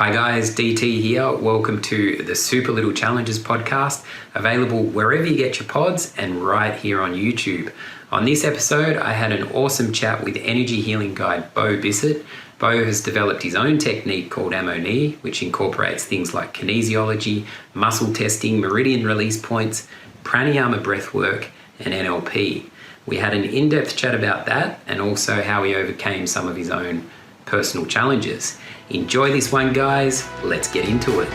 Hi guys, DT here. Welcome to the Super Little Challenges podcast, available wherever you get your pods and right here on YouTube. On this episode, I had an awesome chat with energy healing guide Bo Bissett. Bo has developed his own technique called Amo Ni, which incorporates things like kinesiology, muscle testing, meridian release points, pranayamic breathwork, and NLP. We had an in-depth chat about that and also how he overcame some of his own personal challenges. Enjoy this one, guys. Let's get into it.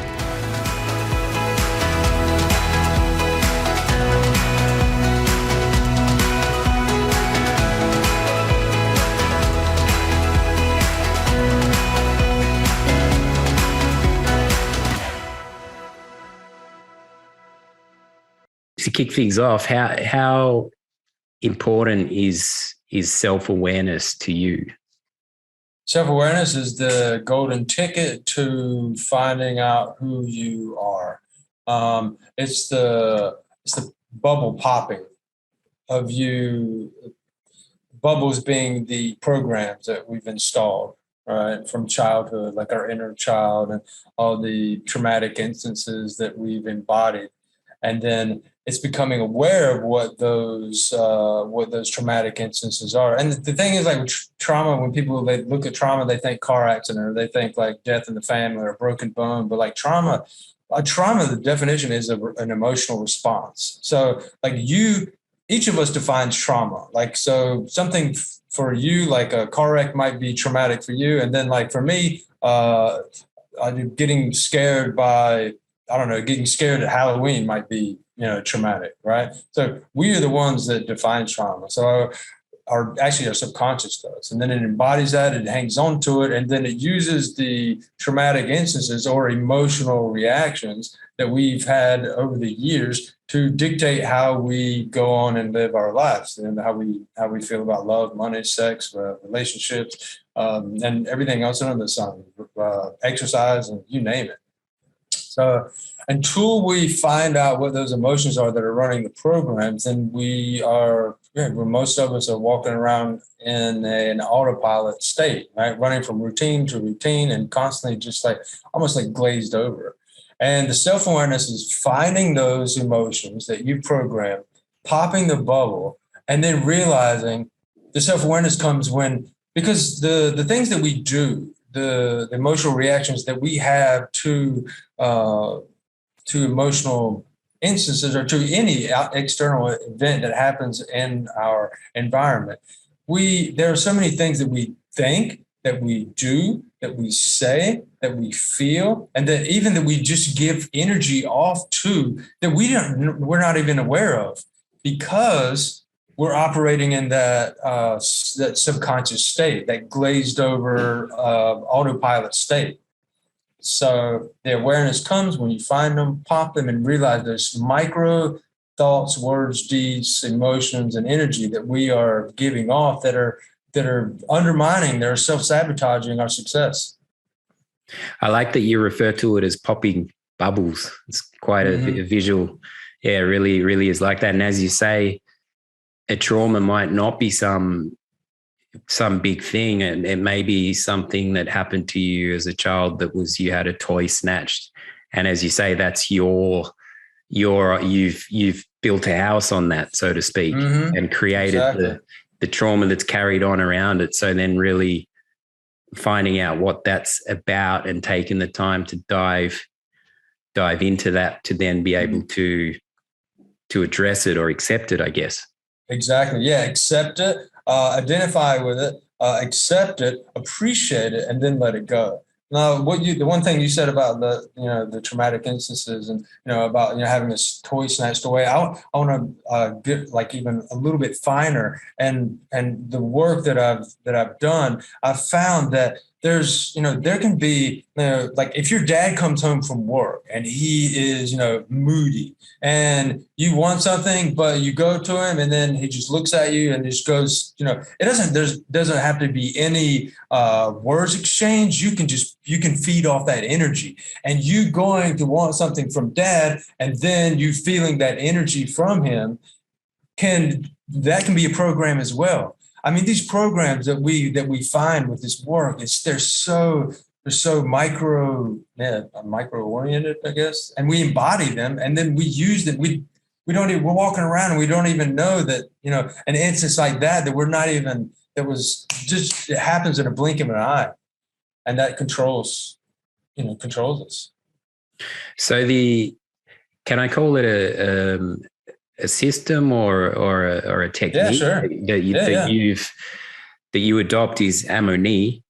To kick things off, how important is self-awareness to you? Self-awareness is the golden ticket to finding out who you are. It's the bubble popping of you, bubbles being the programs that we've installed, right, from childhood, like our inner child and all the traumatic instances that we've embodied. And then it's becoming aware of what those traumatic instances are. And the thing is, like trauma, when people they look at trauma, they think car accident or they think like death in the family or a broken bone. But like trauma, the definition is an emotional response. So like each of us defines trauma. Like so, something for you, like a car wreck, might be traumatic for you, and then like for me, getting scared by getting scared at Halloween might be, traumatic, right? So we are the ones that define trauma. So our subconscious does. And then it embodies that, it hangs on to it, and then it uses the traumatic instances or emotional reactions that we've had over the years to dictate how we go on and live our lives and how we feel about love, money, sex, relationships, and everything else under the sun, exercise, and you name it. So until we find out what those emotions are that are running the programs, then most of us are walking around in an autopilot state, right? Running from routine to routine and constantly just like almost like glazed over. And the self-awareness is finding those emotions that you program, popping the bubble, and then realizing the self-awareness comes because the things that we do, the emotional reactions that we have to emotional instances or to any external event that happens in our environment. There are so many things that we think, that we do, that we say, that we feel, and that we just give energy off to that we're not even aware of because we're operating in that subconscious state, that glazed over autopilot state. So the awareness comes when you find them, pop them, and realize there's micro thoughts, words, deeds, emotions, and energy that we are giving off that are undermining, they're self-sabotaging our success. I like that you refer to it as popping bubbles. It's quite a visual. Yeah, really, really is like that. And as you say, a trauma might not be some big thing, and it may be something that happened to you as a child you had a toy snatched, and as you say, that's you've built a house on that, so to speak, and created the trauma that's carried on around it. So then really finding out what that's about and taking the time to dive into that to then be able to address it or accept it, I guess. Exactly. Yeah. Accept it, identify with it, accept it, appreciate it, and then let it go. Now, the one thing you said about the traumatic instances and, about, having this toy snatched away, I want to get like even a little bit finer and the work that I've done, I've found that there can be, like if your dad comes home from work and he is, moody and you want something, but you go to him and then he just looks at you and just goes, it doesn't have to be any words exchange. You can feed off that energy, and you going to want something from dad and then you feeling that energy from him can be a program as well. I mean, these programs that we find with this work, they're so so micro oriented, I guess, and we embody them, and then we use them. We don't even, we're walking around and we don't even know that, an instance like that we're not even, that was just, it happens in a blink of an eye, and that controls us. So can I call it a system or a technique sure. that you adopt is Amo Ni?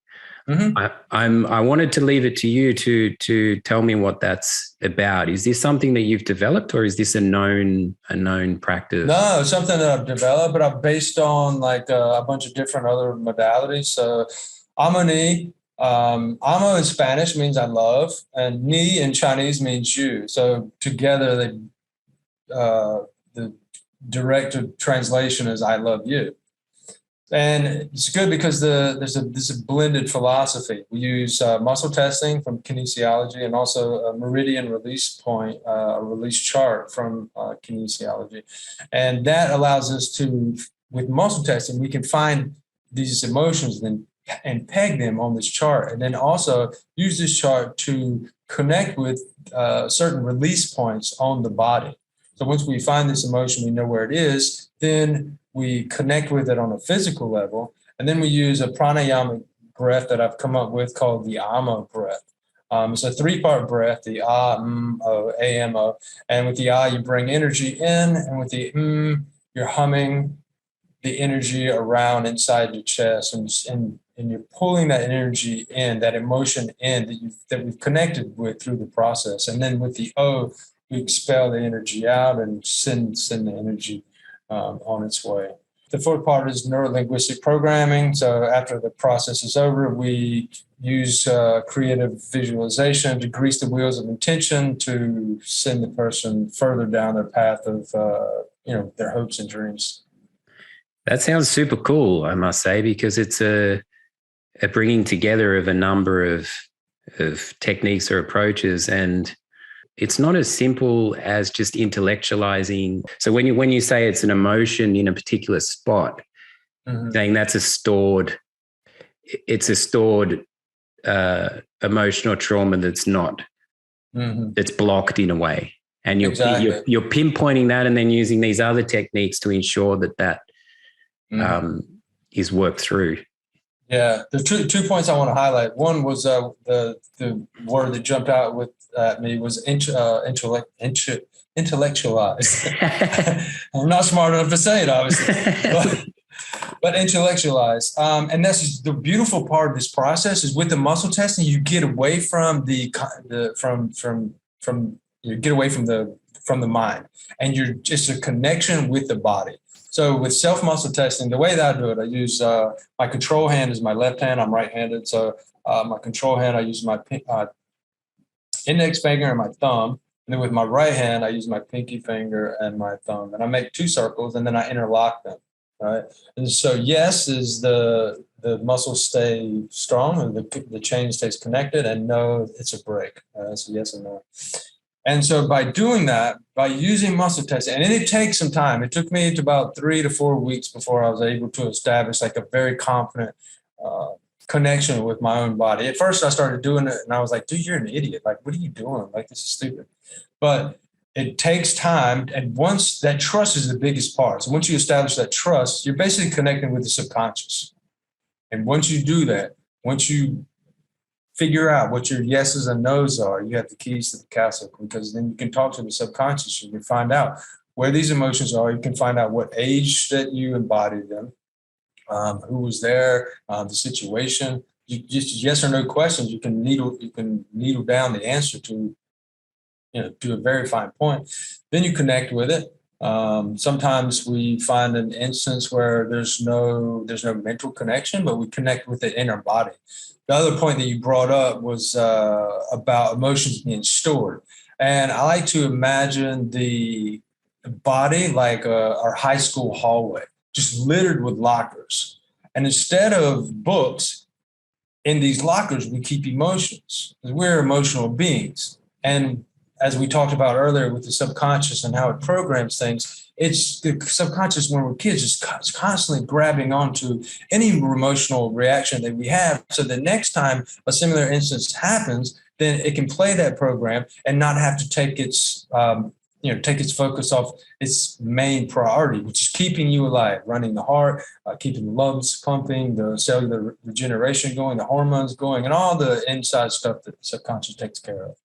Mm-hmm. I wanted to leave it to you to tell me what that's about. Is this something that you've developed, or is this a known practice? No, it's something that I've developed, but I've based on like a bunch of different other modalities. So Amo Ni, Amo in Spanish means I love, and Ni in Chinese means you. So together, the direct translation is I love you. And it's good because there's a blended philosophy. We use muscle testing from kinesiology, and also a meridian release point, a release chart from kinesiology. And that allows us to, with muscle testing, we can find these emotions and peg them on this chart, and then also use this chart to connect with certain release points on the body. So once we find this emotion, we know where it is, then we connect with it on a physical level, and then we use a pranayamic breath that I've come up with called the Amo breath. It's a 3-part breath, the A-M-O, A-M-O. And with the A, you bring energy in, and with the you're humming the energy around inside your chest, and you're pulling that energy in, that emotion in that we've connected with through the process. And then with the O, we expel the energy out and send the energy on its way. The 4th part is neuro-linguistic programming. So after the process is over, we use creative visualization to grease the wheels of intention to send the person further down their path of their hopes and dreams. That sounds super cool, I must say, because it's a bringing together of a number of techniques or approaches, and it's not as simple as just intellectualizing. So when you say it's an emotion in a particular spot, mm-hmm. saying that's a stored emotional trauma that's not, mm-hmm. that's blocked in a way, and you're pinpointing that, and then using these other techniques to ensure that mm-hmm. Is worked through. Yeah, the two points I want to highlight. One was the word that jumped out with me was intellectualize. I'm not smart enough to say it, obviously, but intellectualize. And that's just the beautiful part of this process is with the muscle testing, you get away from you get away from the mind, and you're just a connection with the body. So with self-muscle testing, the way that I do it, I use my control hand is my left hand. I'm right-handed. So my control hand, I use my index finger and my thumb. And then with my right hand, I use my pinky finger and my thumb. And I make 2 circles, and then I interlock them. Right. And so yes is the muscles stay strong and the chain stays connected, and no, it's a break. So yes and no. And so by doing that, by using muscle testing, and it takes some time. It took me to about 3 to 4 weeks before I was able to establish like a very confident connection with my own body. At first I started doing it and I was like, dude, you're an idiot. Like, what are you doing? Like, this is stupid. But it takes time. And once that trust is the biggest part. So once you establish that trust, you're basically connecting with the subconscious. And once you do that, once you figure out what your yeses and nos are, you have the keys to the castle, because then you can talk to the subconscious. You can find out where these emotions are. You can find out what age that you embodied them, who was there, the situation. You just yes or no questions. You can needle down the answer to a very fine point. Then you connect with it. Sometimes we find an instance where there's no mental connection, but we connect with it in our body. The other point that you brought up was about emotions being stored. And I like to imagine the body like our high school hallway, just littered with lockers. And instead of books, in these lockers, we keep emotions, because we're emotional beings. And as we talked about earlier with the subconscious and how it programs things, it's the subconscious when we're kids is constantly grabbing onto any emotional reaction that we have. So the next time a similar instance happens, then it can play that program and not have to take its take its focus off its main priority, which is keeping you alive, running the heart, keeping the lungs pumping, the cellular regeneration going, the hormones going, and all the inside stuff that the subconscious takes care of.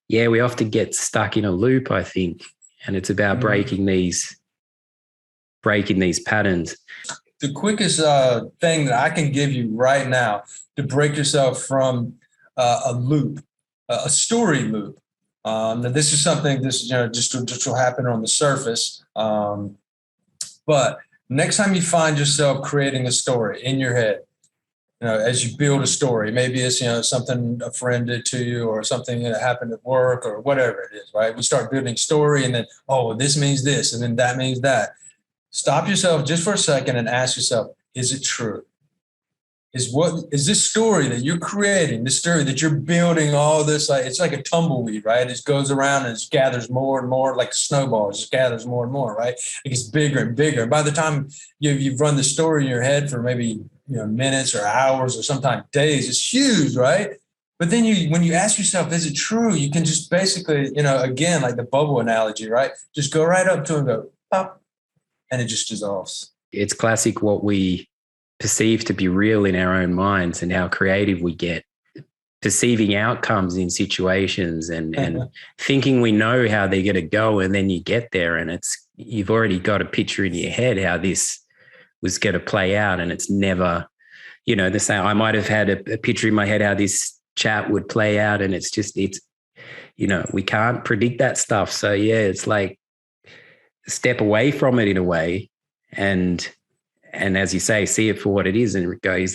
Yeah, we often get stuck in a loop, I think, and it's about breaking these patterns. The quickest thing that I can give you right now to break yourself from a loop, a story loop. Now this is something just will happen on the surface. But next time you find yourself creating a story in your head, as you build a story, maybe it's, something a friend did to you or something that happened at work or whatever it is, right? We start building story and then, oh, this means this and then that means that. Stop yourself just for a second and ask yourself, is it true? Is this story that you're creating, this story that you're building, all this, like it's like a tumbleweed, right? It goes around and it gathers more and more, like a snowball. It just gathers more and more, right? It gets bigger and bigger. And by the time you've run the story in your head for maybe minutes or hours or sometimes days, it's huge, right? But then when you ask yourself, is it true? You can just basically, again, like the bubble analogy, right? Just go right up to it and go, pop, and it just dissolves. It's classic what we perceive to be real in our own minds and how creative we get, perceiving outcomes in situations and thinking we know how they're going to go, and then you get there and you've already got a picture in your head how this was going to play out, and it's never, the same. I might have had a picture in my head how this chat would play out, and it's we can't predict that stuff. So yeah, it's like step away from it in a way, and as you say, see it for what it is and go,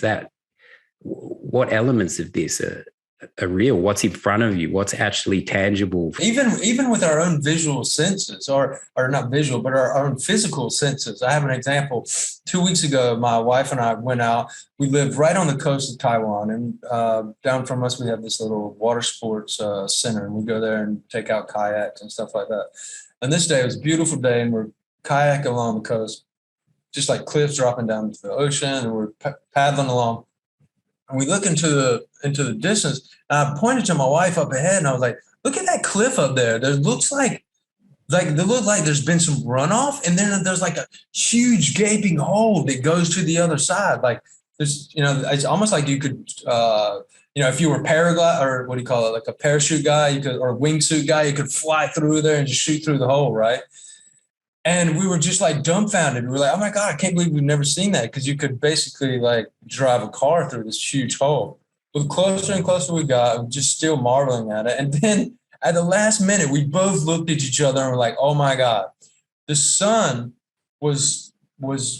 what elements of this are real? What's in front of you? What's actually tangible? Even with our own visual senses, or not visual, but our own physical senses. I have an example. 2 weeks ago, my wife and I went out. We live right on the coast of Taiwan, and down from us, we have this little water sports center, and we go there and take out kayaks and stuff like that. And this day, it was a beautiful day, and we're kayaking along the coast, just like cliffs dropping down to the ocean, and we're paddling along. And we look into the distance, and I pointed to my wife up ahead, and I was like, "Look at that cliff up there. There looks like there's been some runoff, and then there's like a huge gaping hole that goes to the other side. Like there's, it's almost like you could, if you were paraglide or what do you call it, like a parachute guy, or a wingsuit guy, you could fly through there and just shoot through the hole, right?" And we were just like dumbfounded. We were like, oh my God, I can't believe we've never seen that. Because you could basically like drive a car through this huge hole. But the closer and closer we got, just still marveling at it. And then at the last minute, we both looked at each other and were like, oh my God, the sun was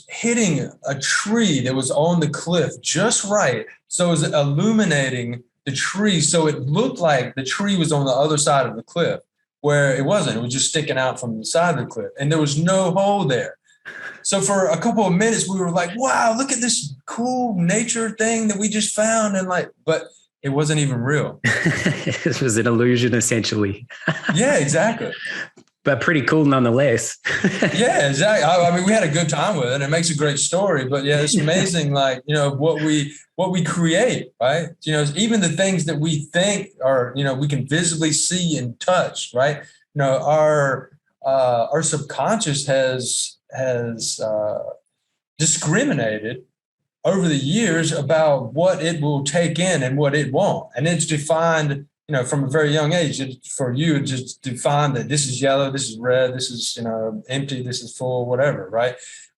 hitting a tree that was on the cliff just right. So it was illuminating the tree. So it looked like the tree was on the other side of the cliff, where it wasn't. It was just sticking out from the side of the cliff, and there was no hole there. So for a couple of minutes, we were like, wow, look at this cool nature thing that we just found. And but it wasn't even real. It was an illusion, essentially. Yeah, exactly. But pretty cool nonetheless. Yeah, exactly. I mean, we had a good time with it. It makes a great story. But yeah, it's amazing, what we create, right? Even the things that we think are, we can visibly see and touch, right? Our subconscious has discriminated over the years about what it will take in and what it won't. And it's defined, from a very young age, for you to just define that this is yellow, this is red, this is, empty, this is full, whatever, right?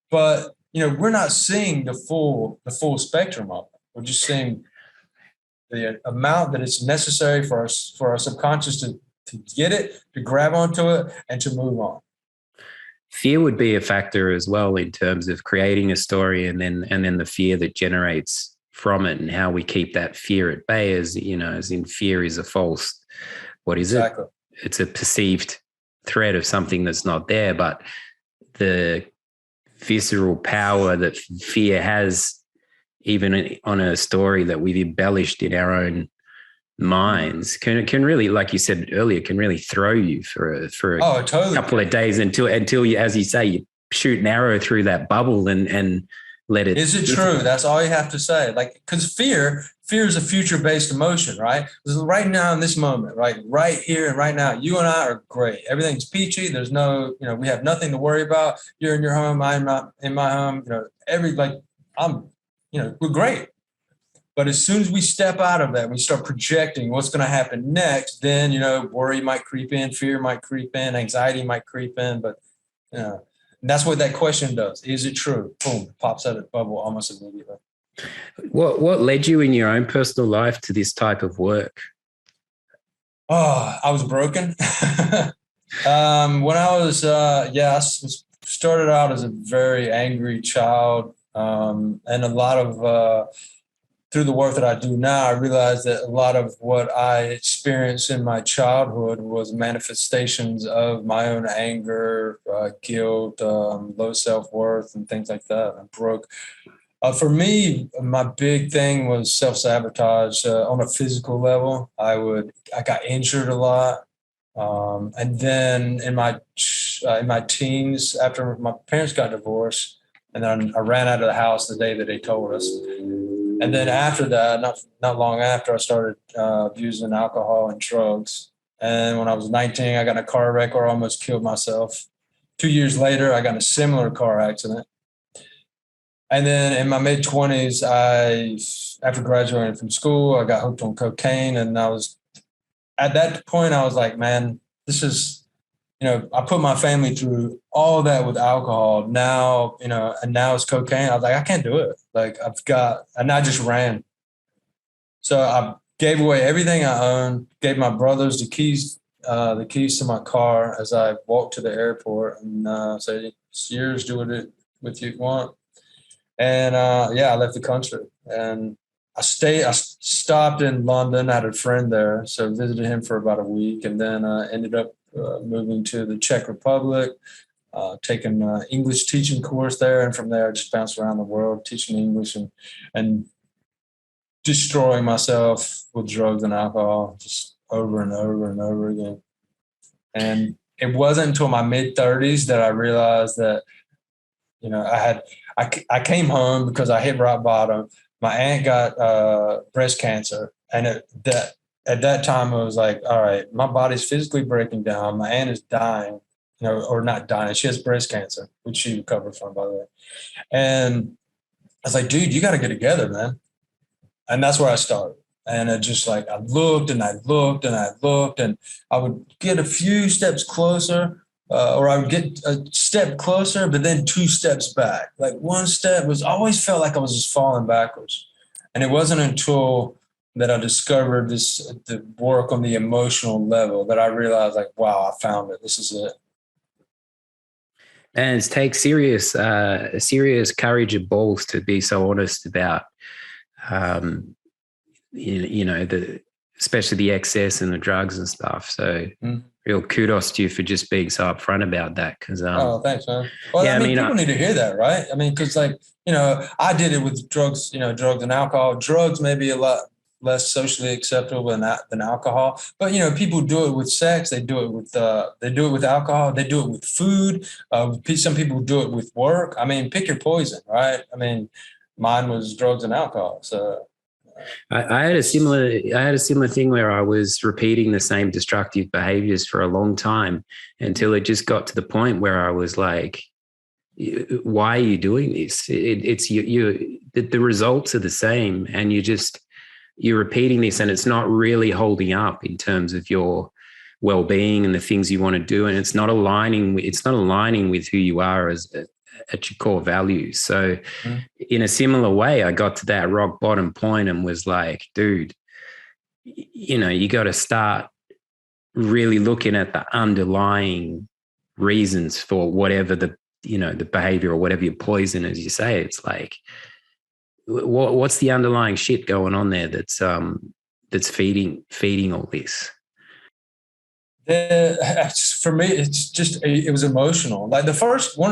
But, we're not seeing the full spectrum of it. We're just seeing the amount that it's necessary for our subconscious to get it, to grab onto it, and to move on. Fear would be a factor as well in terms of creating a story and then the fear that generates from it, and how we keep that fear at bay, as in fear is a false, what is exactly. It? It's a perceived threat of something that's not there, but the visceral power that fear has, even on a story that we've embellished in our own minds can really, like you said earlier, can really throw you for a totally couple of days until you, as you say, you shoot an arrow through that bubble and let it. Is it true? That's all you have to say. Like, because fear is a future-based emotion, right? Right now in this moment, right here and right now, you and I are great. Everything's peachy. There's no, we have nothing to worry about. You're in your home. I'm not in my home. We're great. But as soon as we step out of that, we start projecting what's going to happen next, then, worry might creep in, fear might creep in, anxiety might creep in. But, and that's what that question does. Is it true? Boom, it pops out of the bubble almost immediately. What led you in your own personal life to this type of work? Oh, I was broken. When I was, I started out as a very angry child. And a lot of, through the work that I do now, I realized that a lot of what I experienced in my childhood was manifestations of my own anger, guilt, low self-worth, and things like that. I broke. For me, my big thing was self-sabotage on a physical level. I got injured a lot. And then in my teens, after my parents got divorced, and then I ran out of the house the day that they told us. And then after that, not long after, I started abusing alcohol and drugs. And when I was 19, I got in a car wreck where I almost killed myself. 2 years later, I got in a similar car accident. And then in my mid-20s, after graduating from school, I got hooked on cocaine. And at that point, I was like, man, this is, I put my family through all that with alcohol. Now, and now it's cocaine. I was like, I can't do it. And I just ran. So I gave away everything I owned, gave my brothers the keys to my car as I walked to the airport, and said, it's yours, do with you want. And I left the country, and I stopped in London. I had a friend there, so visited him for about a week, and then ended up moving to the Czech Republic, taking an English teaching course there. And from there, I just bounced around the world teaching English and destroying myself with drugs and alcohol just over and over and over again. And it wasn't until my mid-30s that I realized that, I came home because I hit rock bottom. My aunt got breast cancer. And at that time, I was like, all right, my body's physically breaking down. My aunt is dying, or not dying. She has breast cancer, which she recovered from, by the way. And I was like, dude, you got to get together, man. And that's where I started. And it just I looked and I looked and I looked, and I would get a few steps closer, or I would get a step closer, but then 2 steps back. Like one step always felt like I was just falling backwards. And it wasn't until that I discovered the work on the emotional level that I realized, wow, I found it. This is it. And it takes serious courage and balls to be so honest about, especially the excess and the drugs and stuff. So real kudos to you for just being so upfront about that. Because thanks, man. Well, yeah, people need to hear that, right? I mean, because I did it with drugs, drugs and alcohol. Drugs may be a lot less socially acceptable than alcohol, but people do it with sex. They do it with alcohol. They do it with food. Some people do it with work. I mean, pick your poison, right? I mean, mine was drugs and alcohol. So. I had a similar thing where I was repeating the same destructive behaviors for a long time until it just got to the point where I was like, why are you doing this? It's the results are the same, and you're repeating this, and it's not really holding up in terms of your well-being and the things you want to do, and it's not aligning with who you are at your core values. So in a similar way, I got to that rock bottom point and was like, dude, you got to start really looking at the underlying reasons for whatever the behavior or whatever your poison, as you say. It's like, what's the underlying shit going on there that's feeding all this? For me, it's just, it was emotional. Like the first book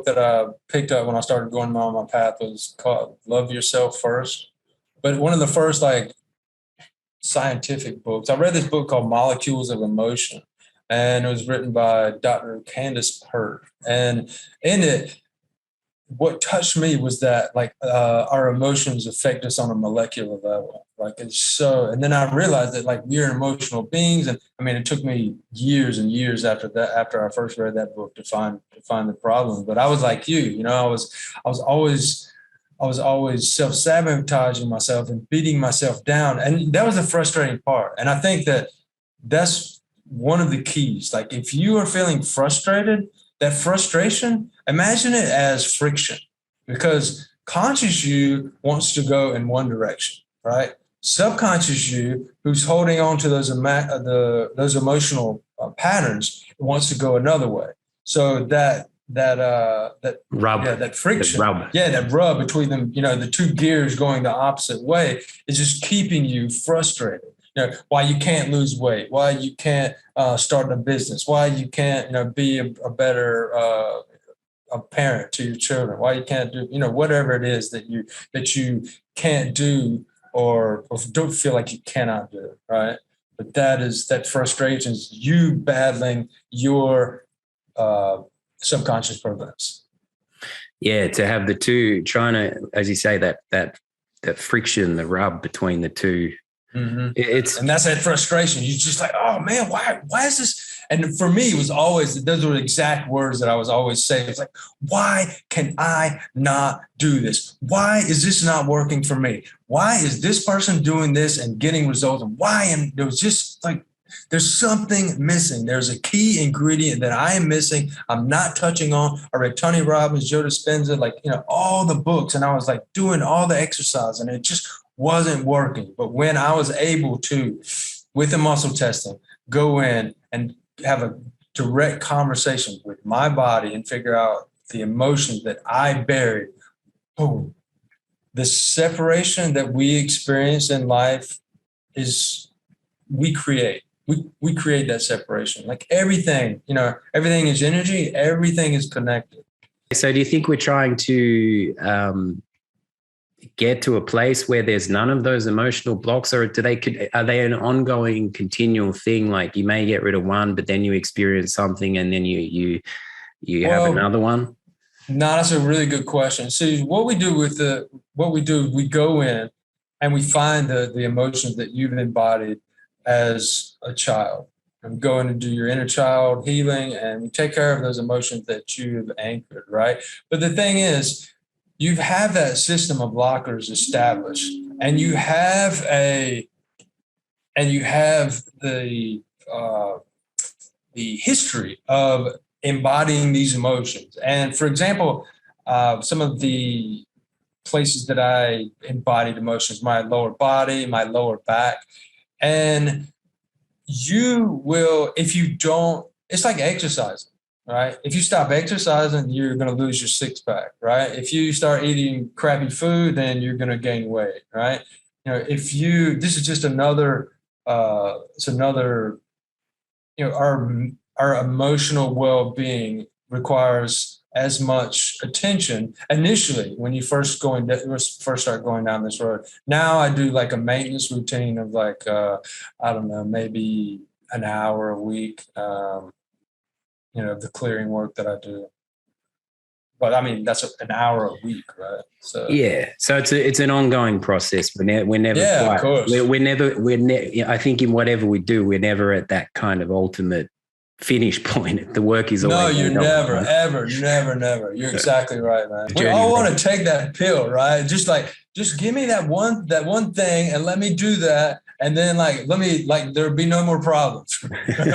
that I picked up when I started going on my path was called Love Yourself First. But one of the first scientific books. I read this book called Molecules of Emotion, and it was written by Dr. Candace Pert. And in it, what touched me was that like our emotions affect us on a molecular level. Like it's so, and then I realized that like we're emotional beings. And I mean, it took me years and years after that, after I first read that book to find the problem. But I was like you know, I was always self-sabotaging myself and beating myself down. And that was the frustrating part. And I think that that's one of the keys. Like if you are feeling frustrated, that frustration, imagine it as friction, because conscious you wants to go in one direction, right? Subconscious you, who's holding on to those emotional patterns, wants to go another way. So that Rub. yeah, that friction, The rub. yeah, that rub between them, you know, the two gears going the opposite way is just keeping you frustrated. You know, why you can't lose weight, why you can't start a business, why you can't, you know, be a better a parent to your children, why you can't do, you know, whatever it is that you can't do or don't feel like you cannot do, right? But that frustration is you battling your subconscious programs. Yeah, to have the two trying to, as you say, that friction, the rub between the two. Mm-hmm. It's and that's that frustration. You're just like, oh man, why is this? And for me, it was always, those were the exact words that I was always saying. It's like, why can I not do this? Why is this not working for me? Why is this person doing this and getting results? And why am there was just like, there's something missing. There's a key ingredient that I am missing. I'm not touching on. I read Tony Robbins, Joe Dispenza, like, you know, all the books. And I was like doing all the exercise and it just wasn't working. But when I was able to, with the muscle testing, go in and have a direct conversation with my body and figure out the emotions that I buried, boom, the separation that we experience in life is we create. We create that separation. Like everything, you know, everything is energy, everything is connected. So do you think we're trying to get to a place where there's none of those emotional blocks, or are they an ongoing continual thing? Like you may get rid of one, but then you experience something and then you have another one? No, that's a really good question. See, we go in and we find the emotions that you've embodied as a child. I'm going to do your inner child healing and we take care of those emotions that you've anchored, right? But the thing is, you have that system of lockers established and you have the history of embodying these emotions. And for example, some of the places that I embodied emotions, my lower body, my lower back. And you will, if you don't, it's like exercising, right? If you stop exercising, you're going to lose your six pack, right? If you start eating crappy food, then you're going to gain weight, right? You know, this is just another, you know, our emotional well-being requires as much attention initially when you first start going down this road. Now I do like a maintenance routine of like I don't know, maybe an hour a week. You know, the clearing work that I do. But I mean, that's an hour a week, right? So yeah, so it's an ongoing process. We're never of course. I think in whatever we do, we're never at that kind of ultimate finish point. The work is always. No, you're never, ever, never. You're exactly right, man. We all want to take that pill, right? Just give me that one thing and let me do that. And then there'll be no more problems,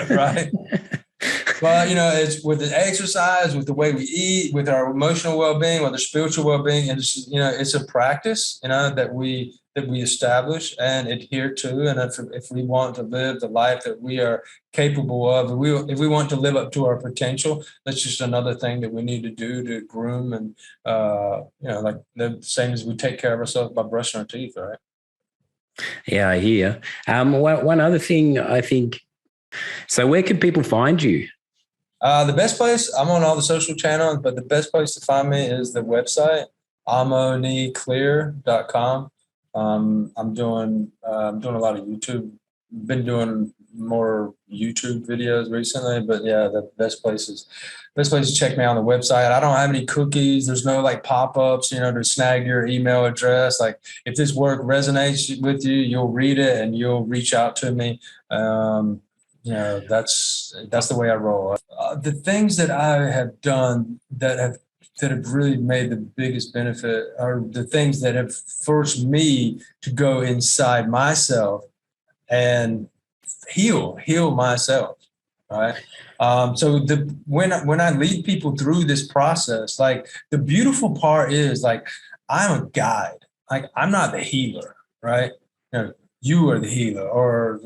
right? But, you know, it's with the exercise, with the way we eat, with our emotional well-being, with our spiritual well-being. And, you know, it's a practice, you know, that we establish and adhere to. And if we want to live the life that we are capable of, if we want to live up to our potential, that's just another thing that we need to do to groom and, you know, like the same as we take care of ourselves by brushing our teeth, right? Yeah, I hear. One other thing I think, so where can people find you? The best place, I'm on all the social channels, but the best place to find me is the website, amoniclear.com. I'm doing a lot of YouTube. Been doing more YouTube videos recently, but yeah, the best place to check me on the website. I don't have any cookies. There's no like pop-ups, to snag your email address. Like if this work resonates with you, you'll read it and you'll reach out to me. That's the way I roll. The things that I have done that have really made the biggest benefit are the things that have forced me to go inside myself and heal myself. Right. So when I lead people through this process, like the beautiful part is like I'm a guide. Like I'm not the healer, right? You are the healer, or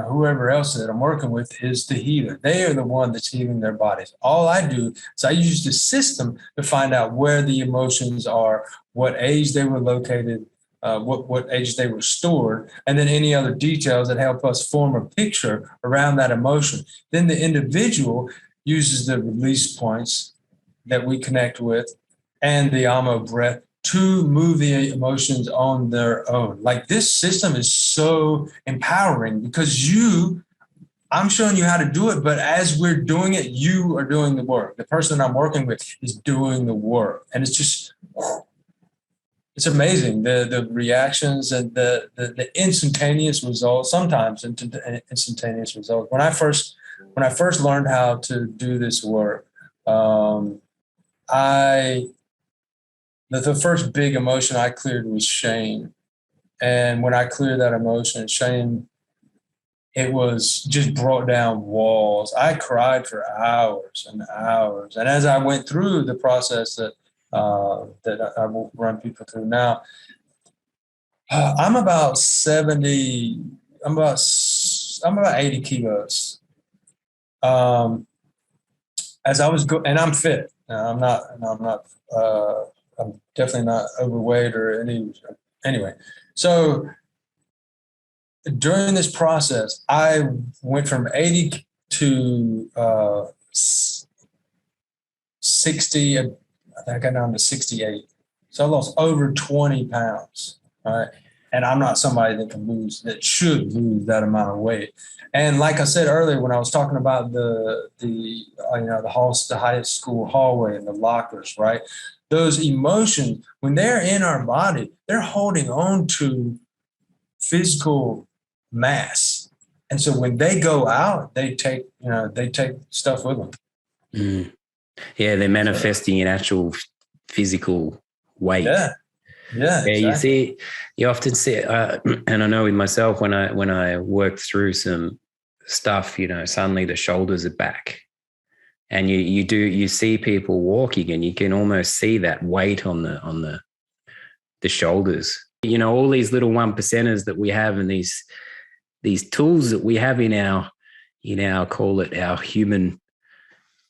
whoever else that I'm working with is the healer. They are the one that's healing their bodies. All I do is I use the system to find out where the emotions are, what age they were located, what age they were stored, and then any other details that help us form a picture around that emotion. Then the individual uses the release points that we connect with and the Amo breath to move the emotions on their own. Like this system is so empowering because I'm showing you how to do it, but as we're doing it, you are doing the work. The person I'm working with is doing the work. And it's amazing, the reactions and the instantaneous results, sometimes instantaneous results. When I first learned how to do this work, the first big emotion I cleared was shame. And when I cleared that emotion, shame, it was just brought down walls. I cried for hours and hours. And as I went through the process that I will run people through now, I'm about 70, I'm about 80 kilos. As I was and I'm fit. I'm definitely not overweight or anyway. So during this process, I went from 80 to 60. I think I got down to 68. So I lost over 20 pounds. Right. And I'm not somebody that should lose that amount of weight. And like I said earlier, when I was talking about the high school hallway and the lockers, right? Those emotions, when they're in our body, they're holding on to physical mass. And so when they go out, they take stuff with them. Mm. Yeah, they're manifesting in actual physical weight. Yeah, exactly. You often see, and I know with myself when I work through some stuff, suddenly the shoulders are back, and you see people walking, and you can almost see that weight on the shoulders. All these little 1%ers that we have, and these tools that we have in our call it our human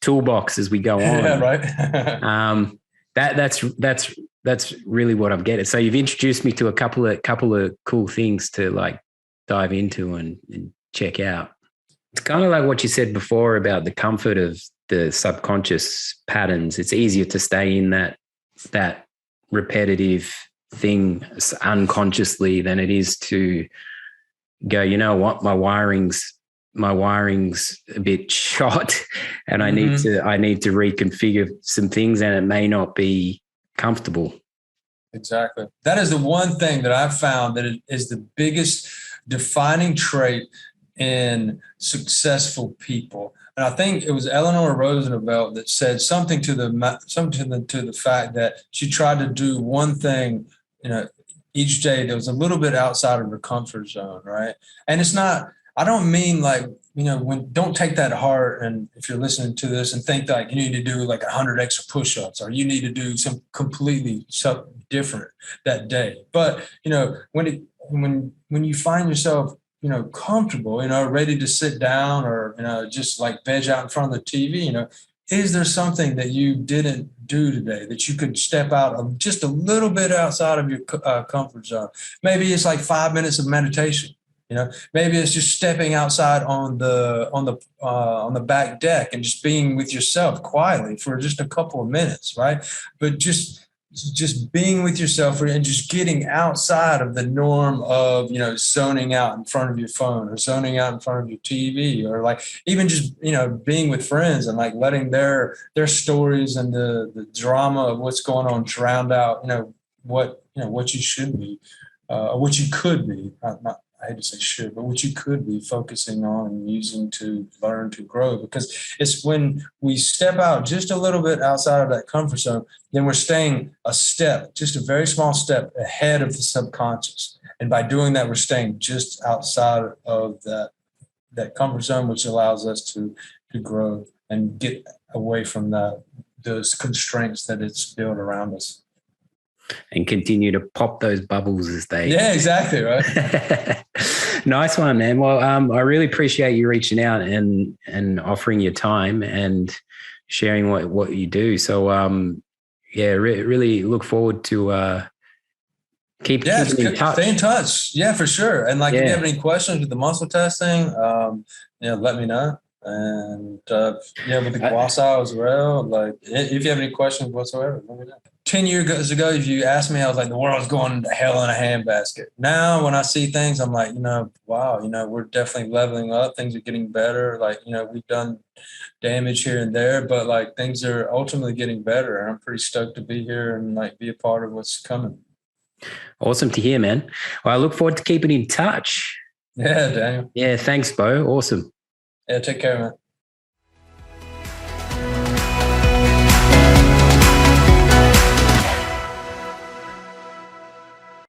toolbox as we go on. Yeah, right. That's really what I'm getting. So you've introduced me to a couple of cool things to like dive into and check out. It's kind of like what you said before about the comfort of the subconscious patterns. It's easier to stay in that repetitive thing unconsciously than it is to go, you know what, my wiring's a bit shot and I need to reconfigure some things, and it may not be comfortable. Exactly. That is the one thing that I've found that it is the biggest defining trait in successful people. And I think it was Eleanor Roosevelt that said something to the fact that she tried to do one thing, each day that was a little bit outside of her comfort zone, right? And it's not, I don't mean like, don't take that to heart. And if you're listening to this and think like you need to do like 100 extra push-ups or you need to do some completely something different that day. But, when you find yourself, comfortable, ready to sit down or, just like veg out in front of the TV, is there something that you didn't do today that you could step out of just a little bit outside of your comfort zone? Maybe it's like 5 minutes of meditation. Maybe it's just stepping outside on the back deck and just being with yourself quietly for just a couple of minutes, right? But just just being with yourself and just getting outside of the norm of, zoning out in front of your phone or zoning out in front of your TV, or like even just, being with friends and like letting their stories and the drama of what's going on drown out, what you should be, what you could be, not I hate to say should, but what you could be focusing on and using to learn to grow. Because it's when we step out just a little bit outside of that comfort zone, then we're staying a step, just a very small step ahead of the subconscious. And by doing that, we're staying just outside of that comfort zone, which allows us to grow and get away from those constraints that it's built around us. And continue to pop those bubbles as they. Yeah, exactly. Right. Nice one, man. Well, I really appreciate you reaching out and offering your time and sharing what you do. So, really look forward to keeping in touch. Stay in touch. Yeah, for sure. And if you have any questions with the muscle testing, let me know. And with the Guasao as well. Like, if you have any questions whatsoever, let me know. 10 years ago, if you asked me, I was like, the world's going to hell in a handbasket. Now, when I see things, I'm like, wow, we're definitely leveling up. Things are getting better. Like, we've done damage here and there, but like things are ultimately getting better. And I'm pretty stoked to be here and like be a part of what's coming. Awesome to hear, man. Well, I look forward to keeping in touch. Yeah, Daniel. Yeah, thanks, Bo. Awesome. Yeah, take care, man.